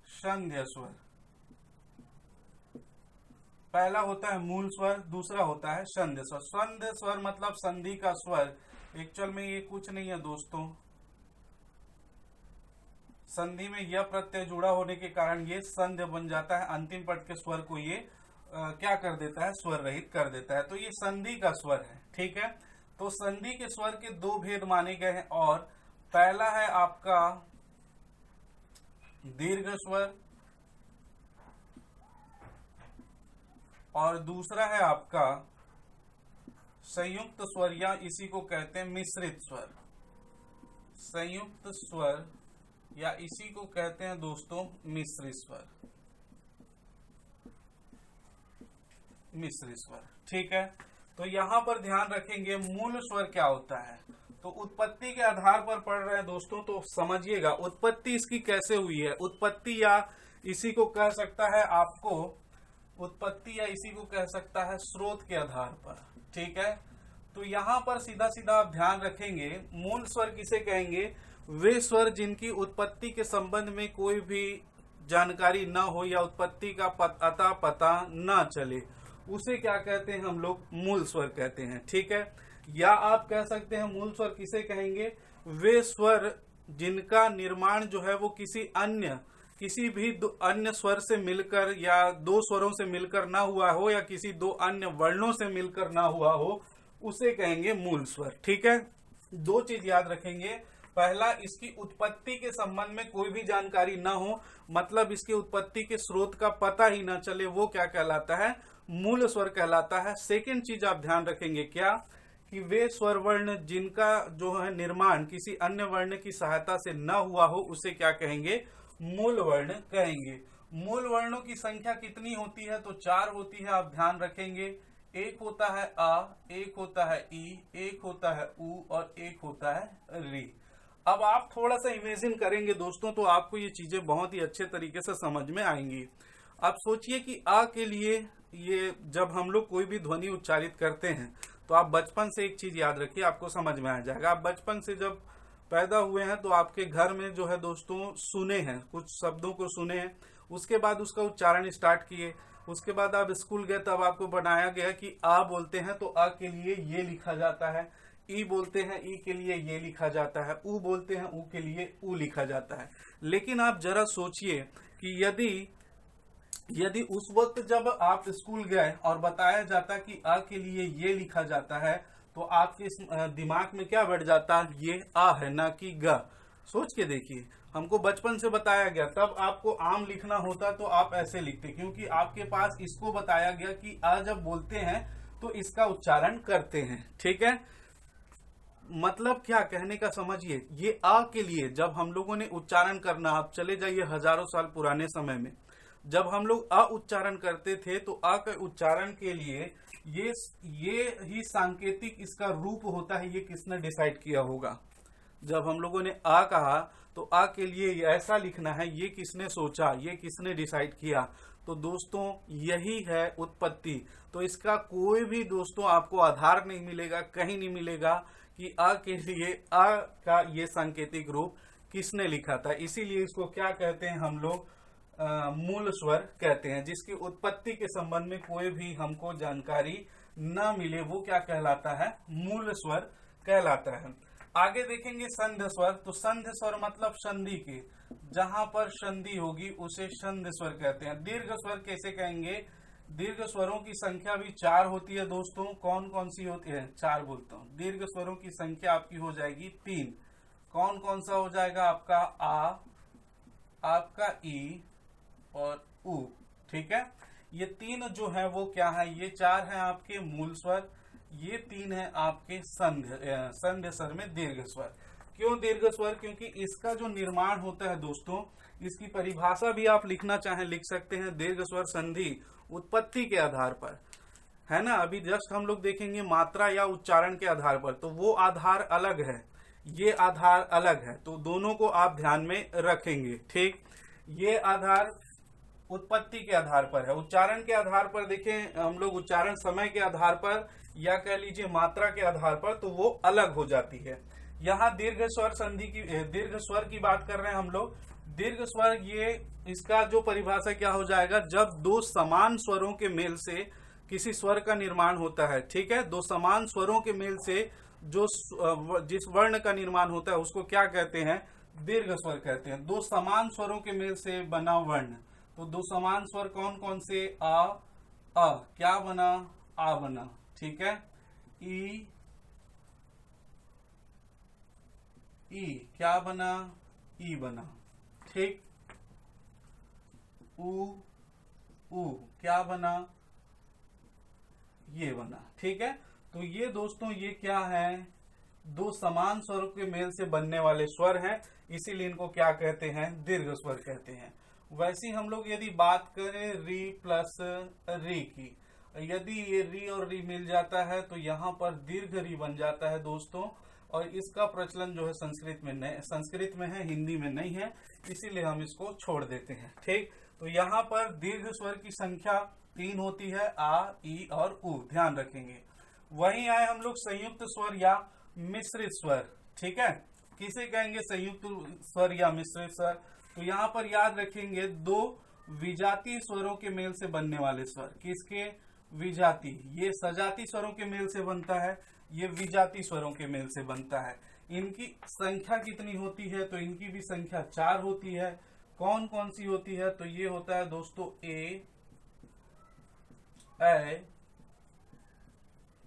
[SPEAKER 1] संध्य स्वर। पहला होता है मूल स्वर, दूसरा होता है संध्य स्वर। संध्य स्वर मतलब संधि का स्वर। एक्चुअल में ये कुछ नहीं है दोस्तों, संधि में यह प्रत्यय जुड़ा होने के कारण ये संध्य बन जाता है। अंतिम पद के स्वर को ये क्या कर देता है? स्वर रहित कर देता है। तो ये संधि का स्वर है, ठीक है। तो संधि के स्वर के 2 भेद माने गए हैं, और पहला है आपका दीर्घ स्वर और दूसरा है आपका संयुक्त स्वर, या इसी को कहते हैं मिश्रित स्वर। संयुक्त स्वर या इसी को कहते हैं दोस्तों मिश्रित स्वर, मिश्रित स्वर, ठीक है। तो यहां पर ध्यान रखेंगे मूल स्वर क्या होता है। तो उत्पत्ति के आधार पर पढ़ रहे हैं दोस्तों, तो समझिएगा उत्पत्ति इसकी कैसे हुई है। उत्पत्ति या इसी को कह सकता है आपको, उत्पत्ति या इसी को कह सकता है स्रोत के आधार पर, ठीक है। तो यहां पर सीधा सीधा आप ध्यान रखेंगे, मूल स्वर किसे कहेंगे? वे स्वर जिनकी उत्पत्ति के संबंध में कोई भी जानकारी न हो या उत्पत्ति का अता पता न चले, उसे क्या कहते हैं हम लोग? मूल स्वर कहते हैं, ठीक है। या आप कह सकते हैं मूल स्वर किसे कहेंगे? वे स्वर जिनका निर्माण जो है वो किसी भी अन्य स्वर से मिलकर या 2 स्वरों से मिलकर ना हुआ हो, या किसी 2 अन्य वर्णों से मिलकर ना हुआ हो, उसे कहेंगे मूल स्वर, ठीक है। 2 चीज याद रखेंगे। पहला, इसकी उत्पत्ति के संबंध में कोई भी जानकारी ना हो, मतलब इसकी उत्पत्ति के स्रोत का पता ही ना चले, वो क्या कहलाता है? मूल स्वर कहलाता है। सेकंड चीज आप ध्यान रखेंगे क्या, कि वे स्वर वर्ण जिनका जो है निर्माण किसी अन्य वर्ण की सहायता से न हुआ हो, उसे क्या कहेंगे? मूल वर्ण कहेंगे। मूल वर्णों की संख्या कितनी होती है? तो 4 होती है, आप ध्यान रखेंगे। एक होता है आ, एक होता है ई, एक होता है उ और एक होता है री। अब आप थोड़ा सा इमेजिन करेंगे दोस्तों, तो आपको ये चीजें बहुत ही अच्छे तरीके से समझ में आएंगी। आप सोचिए कि आ के लिए ये जब हम लोग कोई भी ध्वनि उच्चारित करते हैं, तो आप बचपन से एक चीज याद रखिए, आपको समझ में आ जाएगा। आप बचपन से जब पैदा हुए हैं तो आपके घर में जो है दोस्तों सुने हैं, कुछ शब्दों को सुने हैं, उसके बाद उसका उच्चारण स्टार्ट किए। उसके बाद आप स्कूल गए तब आपको बनाया गया कि आ बोलते हैं तो आ के लिए ये लिखा जाता है, ई बोलते हैं ई के लिए ये लिखा जाता है, ऊ बोलते हैं ऊ के लिए ऊ लिखा जाता है। लेकिन आप जरा सोचिए कि यदि उस वक्त जब आप स्कूल गए और बताया जाता कि आ के लिए ये लिखा जाता है, तो आपके दिमाग में क्या बैठ जाता, ये आ है ना कि ग। सोच के देखिए, हमको बचपन से बताया गया, तब आपको आम लिखना होता तो आप ऐसे लिखते, क्योंकि आपके पास इसको बताया गया कि आ जब बोलते हैं तो इसका उच्चारण करते हैं। ठीक है, मतलब क्या कहने का समझिए, ये आ के लिए जब हम लोगों ने उच्चारण करना, आप चले जाइए हजारों साल पुराने समय में, जब हम लोग अ उच्चारण करते थे तो अ के उच्चारण के लिए ये ही सांकेतिक इसका रूप होता है। ये किसने डिसाइड किया होगा? जब हम लोगों ने आ कहा तो आ के लिए ऐसा लिखना है, ये किसने सोचा, ये किसने डिसाइड किया? तो दोस्तों यही है उत्पत्ति। तो इसका कोई भी दोस्तों आपको आधार नहीं मिलेगा, कहीं नहीं मिलेगा कि आ के लिए आ का ये सांकेतिक रूप किसने लिखा था। इसीलिए इसको क्या कहते हैं हम लोग, मूल स्वर कहते हैं। जिसकी उत्पत्ति के संबंध में कोई भी हमको जानकारी न मिले वो क्या कहलाता है, मूल स्वर कहलाता है। आगे देखेंगे संध्य स्वर। तो संध्य स्वर मतलब संधि के, जहां पर संधि होगी उसे संध्य स्वर कहते हैं। दीर्घ स्वर कैसे कहेंगे? दीर्घ स्वरों की संख्या भी 4 होती है दोस्तों। कौन कौन सी होती है? 4 बोलता हूँ। दीर्घ स्वरों की संख्या आपकी हो जाएगी 3। कौन कौन सा हो जाएगा? आपका आ, आपका ई और उ। ठीक है, ये 3 जो है वो क्या है? ये 4 है आपके मूल स्वर, ये 3 है आपके संध्य स्वर में दीर्घ स्वर। क्यों दीर्घ स्वर? क्योंकि इसका जो निर्माण होता है दोस्तों, इसकी परिभाषा भी आप लिखना चाहें लिख सकते हैं। दीर्घ स्वर संधि उत्पत्ति के आधार पर, है ना। अभी जस्ट हम लोग देखेंगे मात्रा या उच्चारण के आधार पर, तो वो आधार अलग है, ये आधार अलग है, तो दोनों को आप ध्यान में रखेंगे। ठीक, ये आधार उत्पत्ति के आधार पर है। उच्चारण के आधार पर देखें हम लोग, उच्चारण समय के आधार पर या कह लीजिए मात्रा के आधार पर, तो वो अलग हो जाती है। यहाँ दीर्घ स्वर संधि की, दीर्घ स्वर की बात कर रहे हैं हम लोग। दीर्घ स्वर, ये इसका जो परिभाषा क्या हो जाएगा? जब 2 समान स्वरों के मेल से किसी स्वर का निर्माण होता है। ठीक है, 2 समान स्वरों के मेल से जो जिस वर्ण का निर्माण होता है उसको क्या कहते हैं? दीर्घ स्वर कहते हैं। 2 समान स्वरों के मेल से बना वर्ण। तो 2 समान स्वर कौन कौन से? आ, क्या बना? आ बना। ठीक है, ई क्या बना? ई बना। ठीक, ऊ क्या बना? ये बना। ठीक है, तो ये दोस्तों ये क्या है? 2 समान स्वरों के मेल से बनने वाले स्वर हैं, इसीलिए इनको क्या कहते हैं? दीर्घ स्वर कहते हैं। वैसे हम लोग यदि बात करें री प्लस री की, यदि ये री और री मिल जाता है तो यहाँ पर दीर्घ री बन जाता है दोस्तों। और इसका प्रचलन जो है संस्कृत में है, हिंदी में नहीं है, इसीलिए हम इसको छोड़ देते हैं। ठीक, तो यहाँ पर दीर्घ स्वर की संख्या 3 होती है, आ, ई और उ, ध्यान रखेंगे। वहीं आए हम लोग संयुक्त स्वर या मिश्रित स्वर। ठीक है, किसे कहेंगे संयुक्त स्वर या मिश्रित स्वर? तो यहाँ पर याद रखेंगे 2 विजातीय स्वरों के मेल से बनने वाले स्वर। किसके? विजाती। ये सजाती स्वरों के मेल से बनता है, ये विजाती स्वरों के मेल से बनता है। इनकी संख्या कितनी होती है? तो इनकी भी संख्या 4 होती है। कौन कौन सी होती है? तो ये होता है दोस्तों ए, ऐ,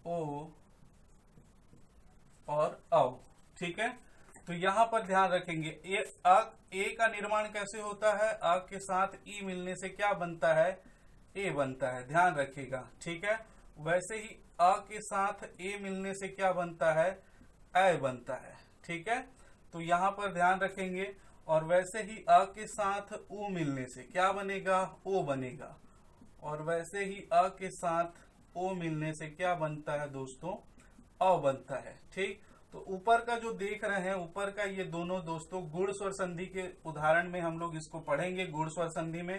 [SPEAKER 1] ओ और औ। ठीक है, तो यहाँ पर ध्यान रखेंगे ए का निर्माण कैसे होता है? अ के साथ ई मिलने से क्या बनता है? ए बनता है, ध्यान रखिएगा। ठीक है, वैसे ही अ के साथ ए मिलने से क्या बनता है? ऐ बनता है। ठीक है, तो यहाँ पर ध्यान रखेंगे। और वैसे ही अ के साथ उ मिलने से क्या बनेगा? ओ बनेगा। और वैसे ही अ के साथ ओ मिलने से क्या बनता है दोस्तों? अ बनता है। ठीक, तो ऊपर का जो देख रहे हैं, ऊपर का ये दोनों दोस्तों गुण स्वर संधि के उदाहरण में हम लोग इसको पढ़ेंगे, गुण स्वर संधि में।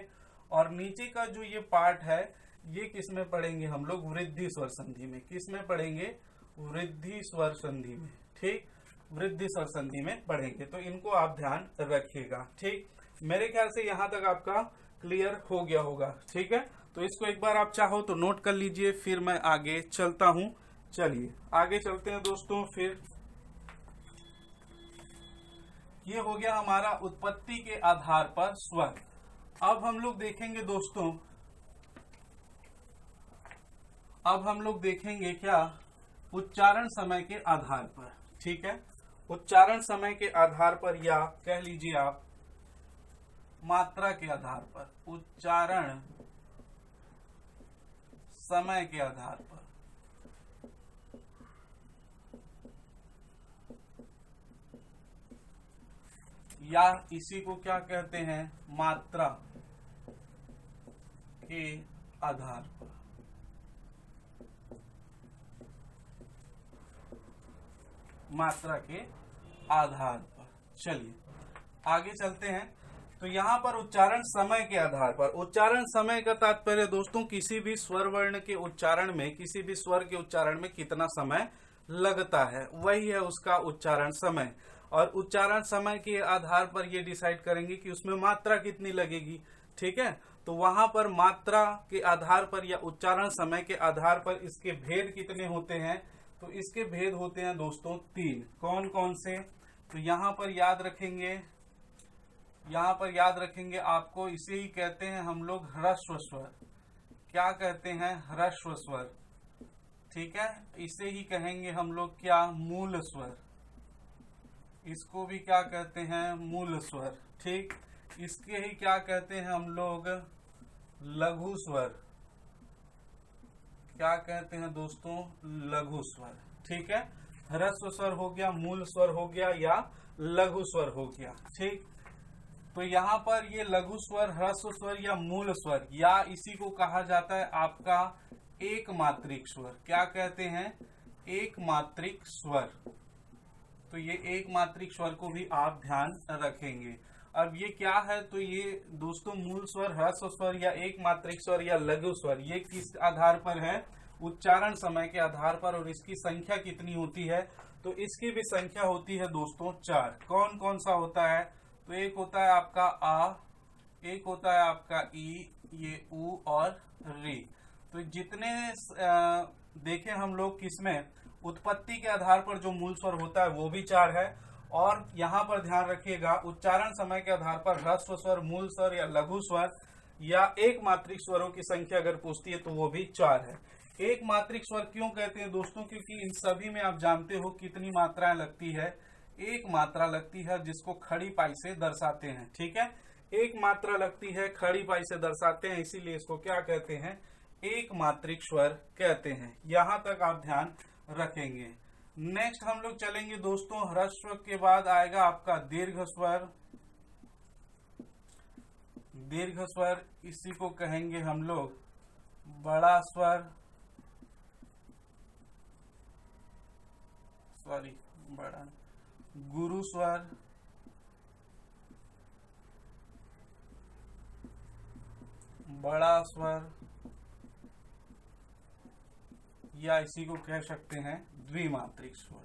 [SPEAKER 1] और नीचे का जो ये पार्ट है, ये किस में पढ़ेंगे हम लोग? वृद्धि स्वर संधि में। किस में पढ़ेंगे? वृद्धि स्वर संधि में। ठीक, वृद्धि स्वर संधि में पढ़ेंगे, तो इनको आप ध्यान रखिएगा। ठीक, मेरे ख्याल से यहाँ तक आपका क्लियर हो गया होगा। ठीक है, तो इसको एक बार आप चाहो तो नोट कर लीजिए, फिर मैं आगे चलता हूं। चलिए आगे चलते हैं दोस्तों। फिर ये हो गया हमारा उत्पत्ति के आधार पर स्वर। अब हम लोग देखेंगे दोस्तों, अब हम लोग देखेंगे क्या, उच्चारण समय के आधार पर। ठीक है, उच्चारण समय के आधार पर, या कह लीजिए आप मात्रा के आधार पर, उच्चारण समय के आधार पर। या इसी को क्या कहते हैं, मात्रा के आधार पर। मात्रा के आधार पर। चलिए आगे चलते हैं। तो यहाँ पर उच्चारण समय के आधार पर, उच्चारण समय का तात्पर्य दोस्तों किसी भी स्वर वर्ण के उच्चारण में, किसी भी स्वर के उच्चारण में कितना समय लगता है, वही है उसका उच्चारण समय। और उच्चारण समय के आधार पर ये डिसाइड करेंगे कि उसमें मात्रा कितनी लगेगी। ठीक है, तो वहां पर मात्रा के आधार पर या उच्चारण समय के आधार पर इसके भेद कितने होते हैं, तो इसके भेद होते हैं दोस्तों 3। कौन कौन से, तो यहाँ पर याद रखेंगे, यहाँ पर याद रखेंगे आपको, इसे ही कहते हैं हम लोग ह्रस्व स्वर। क्या कहते हैं, ह्रस्व स्वर। ठीक है, इसे ही कहेंगे हम लोग क्या, मूल स्वर। इसको भी क्या कहते हैं, मूल स्वर। ठीक, इसके ही क्या कहते हैं हम लोग, लघु स्वर। क्या कहते हैं दोस्तों, लघु स्वर। ठीक है, ह्रस्व स्वर हो गया, मूल स्वर हो गया, या लघु स्वर हो गया। ठीक, तो यहाँ पर ये लघु स्वर, ह्रस्व स्वर या मूल स्वर, या इसी को कहा जाता है आपका एक मात्रिक स्वर। क्या कहते हैं, एक मात्रिक स्वर। तो ये एक मात्रिक स्वर को भी आप ध्यान रखेंगे। अब ये क्या है, तो ये दोस्तों मूल स्वर, ह्रस्व स्वर या एक मात्रिक स्वर या लघु स्वर, ये किस आधार पर है, उच्चारण समय के आधार पर। और इसकी संख्या कितनी होती है, तो इसकी भी संख्या होती है दोस्तों 4। कौन कौन सा होता है, तो एक होता है आपका आ, एक होता है आपका ई, ये ऊ और री। तो जितने देखें हम लोग किसमें, उत्पत्ति के आधार पर जो मूल स्वर होता है वो भी 4 है। और यहाँ पर ध्यान रखिएगा, उच्चारण समय के आधार पर ह्रस्व स्वर, मूल स्वर या लघु स्वर या एक मात्रिक स्वरों की संख्या अगर पूछती है तो वो भी 4 है। एक मात्रिक स्वर क्यों कहते हैं दोस्तों, क्योंकि इन सभी में आप जानते हो कितनी मात्राएं लगती है, एक मात्रा लगती है, जिसको खड़ी पाई से दर्शाते हैं। ठीक है, एक मात्रा लगती है, खड़ी पाई से दर्शाते हैं, इसीलिए इसको क्या कहते हैं, एक मात्रिक स्वर कहते हैं। यहां तक आप ध्यान रखेंगे। नेक्स्ट हम लोग चलेंगे दोस्तों, ह्रस्व के बाद आएगा आपका दीर्घ स्वर। दीर्घ स्वर, इसी को कहेंगे हम लोग बड़ा स्वर, सॉरी बड़ा, गुरु स्वर, बड़ा स्वर, या इसी को कह सकते हैं द्विमात्रिक स्वर।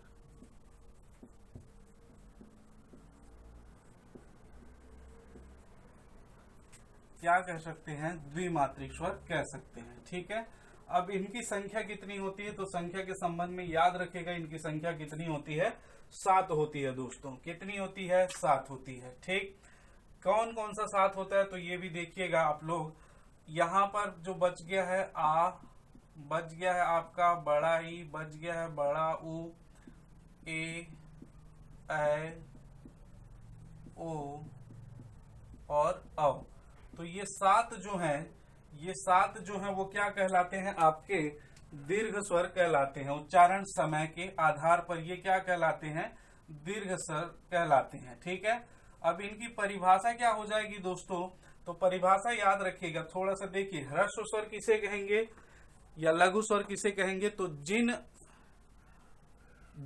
[SPEAKER 1] क्या कह सकते हैं, द्विमात्रिक स्वर कह सकते हैं। ठीक है, अब इनकी संख्या कितनी होती है, तो संख्या के संबंध में याद रखेगा, इनकी संख्या कितनी होती है, 7 होती है दोस्तों। कितनी होती है, 7 होती है। ठीक, कौन कौन सा 7 होता है, तो ये भी देखिएगा आप लोग। यहाँ पर जो बच गया है आ, बच गया है आपका बड़ा ई, बच गया है बड़ा ऊ, ए, ओ और औ। तो ये 7 जो हैं, ये 7 जो हैं वो क्या कहलाते हैं, आपके दीर्घ स्वर कहलाते हैं। उच्चारण समय के आधार पर ये क्या कहलाते हैं, दीर्घ स्वर कहलाते हैं। ठीक है, अब इनकी परिभाषा क्या हो जाएगी दोस्तों, तो परिभाषा याद रखिएगा। थोड़ा सा देखिए, ह्रस्व स्वर किसे कहेंगे या लघु स्वर किसे कहेंगे, तो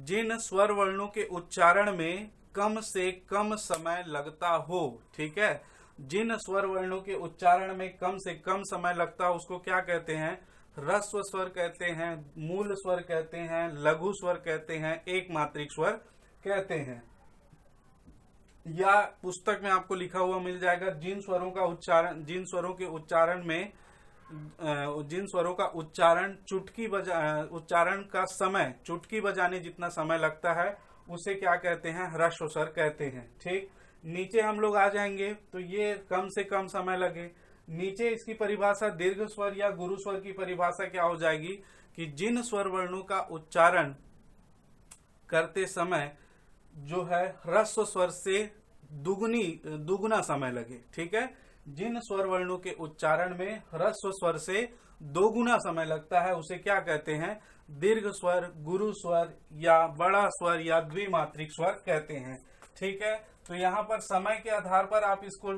[SPEAKER 1] जिन स्वर वर्णों के उच्चारण में कम से कम समय लगता हो। ठीक है, जिन स्वर वर्णों के उच्चारण में कम से कम समय लगता हो उसको क्या कहते हैं, ह्रस्व स्वर कहते हैं, मूल स्वर कहते हैं, लघु स्वर कहते हैं, एक मात्रिक स्वर कहते हैं। या पुस्तक में आपको लिखा हुआ मिल जाएगा। जिन स्वरों का उच्चारण, जिन स्वरों के उच्चारण में जिन स्वरों का उच्चारण उच्चारण का समय चुटकी बजाने जितना समय लगता है उसे क्या कहते हैं, ह्रस्व स्वर कहते हैं। ठीक, नीचे हम लोग आ जाएंगे तो ये कम से कम समय लगे। नीचे इसकी परिभाषा दीर्घ स्वर या गुरु स्वर की परिभाषा क्या हो जाएगी कि जिन स्वर वर्णों का उच्चारण करते समय जो है ह्रस्व स्वर से दुगुना समय लगे। ठीक है, जिन स्वर वर्णों के उच्चारण में ह्रस्व स्वर से दोगुना समय लगता है उसे क्या कहते हैं, दीर्घ स्वर, गुरु स्वर या बड़ा स्वर या द्विमात्रिक स्वर कहते हैं। ठीक है, तो यहाँ पर समय के आधार पर आप इसको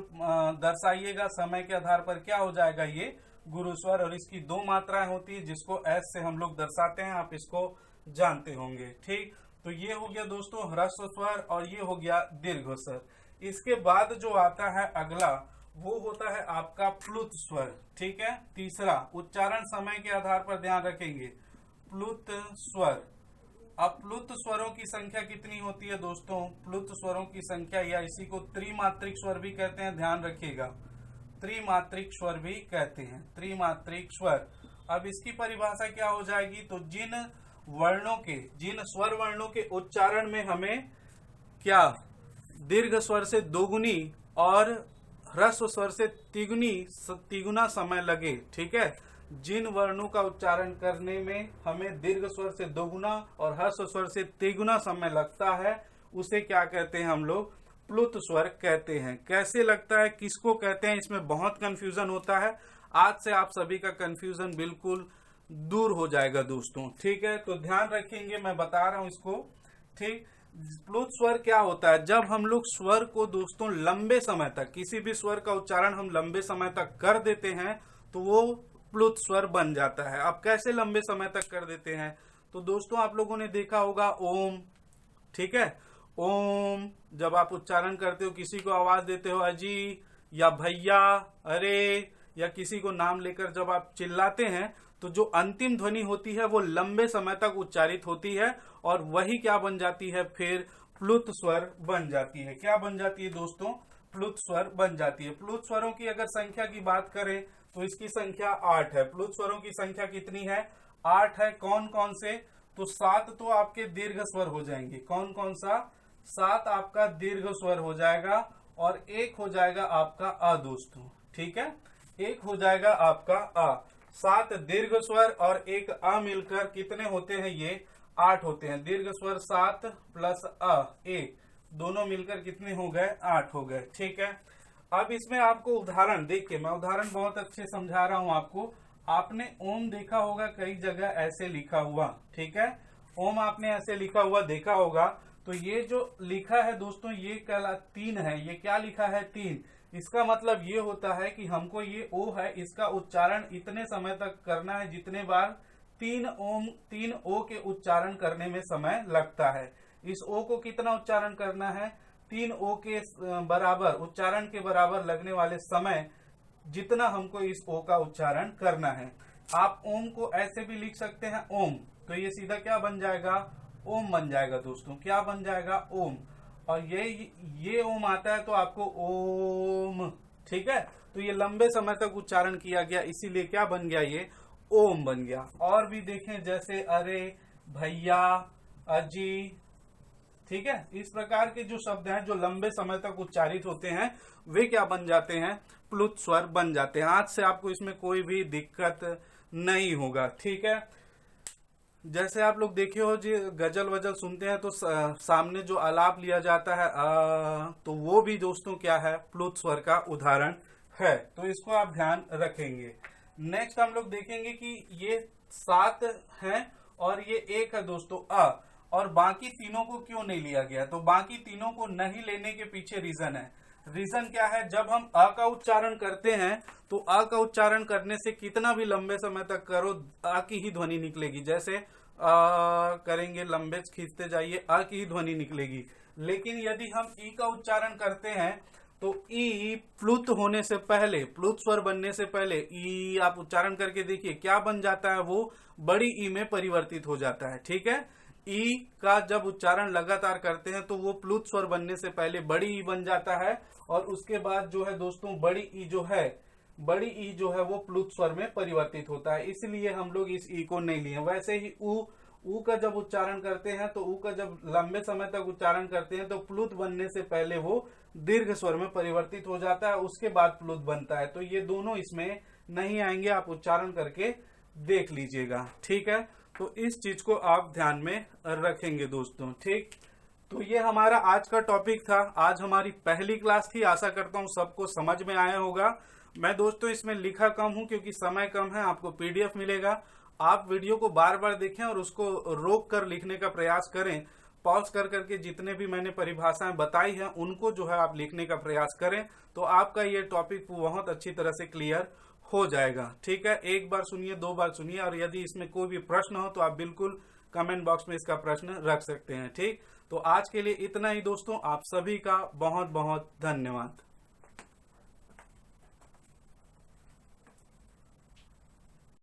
[SPEAKER 1] दर्शाइएगा। समय के आधार पर क्या हो जाएगा, ये गुरु स्वर, और इसकी दो मात्राएं होती है जिसको एस से हम लोग दर्शाते हैं, आप इसको जानते होंगे। ठीक, तो ये हो गया दोस्तों ह्रस्व स्वर और ये हो गया दीर्घ स्वर। इसके बाद जो आता है अगला वो होता है आपका प्लुत स्वर। ठीक है, तीसरा उच्चारण समय के आधार पर ध्यान रखेंगे, प्लुत स्वर। अब प्लुत स्वरों की संख्या कितनी होती है दोस्तों, प्लुत स्वरों की संख्या या इसी को त्रिमात्रिक स्वर भी कहते हैं, ध्यान रखिएगा, त्रिमात्रिक स्वर भी कहते हैं, त्रिमात्रिक स्वर। अब इसकी परिभाषा क्या हो जाएगी, तो जिन स्वर वर्णों के उच्चारण में हमें क्या दीर्घ स्वर से दोगुनी और ह्रस्व स्वर से तिगुना समय लगे। ठीक है, जिन वर्णों का उच्चारण करने में हमें दीर्घ स्वर से दोगुना और ह्रस्व स्वर से तिगुना समय लगता है उसे क्या कहते हैं, हम लोग प्लुत स्वर कहते हैं। कैसे लगता है, किसको कहते हैं, इसमें बहुत कंफ्यूजन होता है। आज से आप सभी का कंफ्यूजन बिल्कुल दूर हो जाएगा दोस्तों। ठीक है, तो ध्यान रखेंगे, मैं बता रहा हूं इसको। ठीक, प्लुत स्वर क्या होता है, जब हम लोग स्वर को दोस्तों लंबे समय तक, किसी भी स्वर का उच्चारण हम लंबे समय तक कर देते हैं तो वो प्लुत स्वर बन जाता है। अब कैसे लंबे समय तक कर देते हैं, तो दोस्तों आप लोगों ने देखा होगा ओम। ठीक है, ओम जब आप उच्चारण करते हो, किसी को आवाज देते हो अजी या भैया, अरे, या किसी को नाम लेकर जब आप चिल्लाते हैं तो जो अंतिम ध्वनि होती है वो लंबे समय तक उच्चारित होती है और वही क्या बन जाती है, फिर प्लुत स्वर बन जाती है। क्या बन जाती है दोस्तों, प्लुत स्वर बन जाती है। प्लुत स्वरों की अगर संख्या की बात करें तो इसकी संख्या 8 है। प्लुत स्वरों की संख्या कितनी है, 8 है। कौन कौन से, तो 7 तो आपके दीर्घ स्वर हो जाएंगे। कौन कौन सा, 7 आपका दीर्घ स्वर हो जाएगा और 1 हो जाएगा आपका अ दोस्तों। ठीक है, 1 हो जाएगा आपका अ। 7 दीर्घ स्वर और 1 अ मिलकर कितने होते हैं, ये 8 होते हैं। दीर्घ स्वर 7 प्लस अ 1, दोनों मिलकर कितने हो गए, 8 हो गए। ठीक है, अब इसमें आपको उदाहरण देखिए, मैं उदाहरण बहुत अच्छे समझा रहा हूं आपको। आपने ओम देखा होगा कई जगह ऐसे लिखा हुआ। ठीक है, ओम आपने ऐसे लिखा हुआ देखा होगा। तो ये जो लिखा है दोस्तों ये 3 है। ये क्या लिखा है, 3। इसका मतलब ये होता है कि हमको ये ओ है, इसका उच्चारण इतने समय तक करना है जितने बार 3 ओ के उच्चारण करने में समय लगता है। इस ओ को कितना उच्चारण करना है, 3 ओ के बराबर, उच्चारण के बराबर लगने वाले समय जितना हमको इस ओ का उच्चारण करना है। आप ओम को ऐसे भी लिख सकते हैं ओम, तो ये सीधा क्या बन जाएगा, ओम बन जाएगा दोस्तों। क्या बन जाएगा, ओम। और ये ओम आता है तो आपको ओम। ठीक है, तो ये लंबे समय तक उच्चारण किया गया इसीलिए क्या बन गया, ये ओम बन गया। और भी देखें जैसे अरे, भैया, अजी। ठीक है, इस प्रकार के जो शब्द हैं जो लंबे समय तक उच्चारित होते हैं वे क्या बन जाते हैं, प्लुत स्वर बन जाते हैं। आज से आपको इसमें कोई भी दिक्कत नहीं होगा। ठीक है, जैसे आप लोग देखे हो जी गजल वजल सुनते हैं तो सामने जो आलाप लिया जाता है तो वो भी दोस्तों क्या है, प्लुत स्वर का उदाहरण है। तो इसको आप ध्यान रखेंगे। नेक्स्ट हम लोग देखेंगे कि ये 7 है और ये 1 है दोस्तों अ, और बाकी तीनों को क्यों नहीं लिया गया, तो बाकी तीनों को नहीं लेने के पीछे रीजन है। रीजन क्या है, जब हम अ का उच्चारण करते हैं तो अ का उच्चारण करने से कितना भी लंबे समय तक करो अ की ही ध्वनि निकलेगी। जैसे करेंगे, लंबे खींचते जाइए, अ की ही ध्वनि निकलेगी। लेकिन यदि हम ई का उच्चारण करते हैं तो ई प्लुत होने से पहले, प्लुत स्वर बनने से पहले ई आप उच्चारण करके देखिए क्या बन जाता है, वो बड़ी ई में परिवर्तित हो जाता है। ठीक है, ई का जब उच्चारण लगातार करते हैं तो वो प्लुत स्वर बनने से पहले बड़ी ई बन जाता है, और उसके बाद जो है दोस्तों बड़ी ई जो है वो प्लुत स्वर में परिवर्तित होता है। इसलिए हम लोग इस ई को नहीं लिए। वैसे ही ऊ का जब उच्चारण करते हैं तो ऊ का जब लंबे समय तक उच्चारण करते हैं तो प्लुत बनने से पहले वो दीर्घ स्वर में परिवर्तित हो जाता है, उसके बाद प्लुत बनता है। तो ये दोनों इसमें नहीं आएंगे, आप उच्चारण करके देख लीजिएगा, ठीक है। तो इस चीज को आप ध्यान में रखेंगे दोस्तों, ठीक। तो ये हमारा आज का टॉपिक था। आज हमारी पहली क्लास थी, आशा करता हूँ सबको समझ में आया होगा। मैं दोस्तों इसमें लिखा कम हूं क्योंकि समय कम है। आपको पीडीएफ मिलेगा, आप वीडियो को बार बार देखें और उसको रोक कर लिखने का प्रयास करें। पॉज कर करके जितने भी मैंने परिभाषाएं बताई हैं उनको जो है आप लिखने का प्रयास करें, तो आपका ये टॉपिक बहुत अच्छी तरह से क्लियर हो जाएगा, ठीक है। एक बार सुनिए, 2 बार सुनिए, और यदि इसमें कोई भी प्रश्न हो तो आप बिल्कुल कमेंट बॉक्स में इसका प्रश्न रख सकते हैं, ठीक। तो आज के लिए इतना ही दोस्तों, आप सभी का बहुत बहुत धन्यवाद।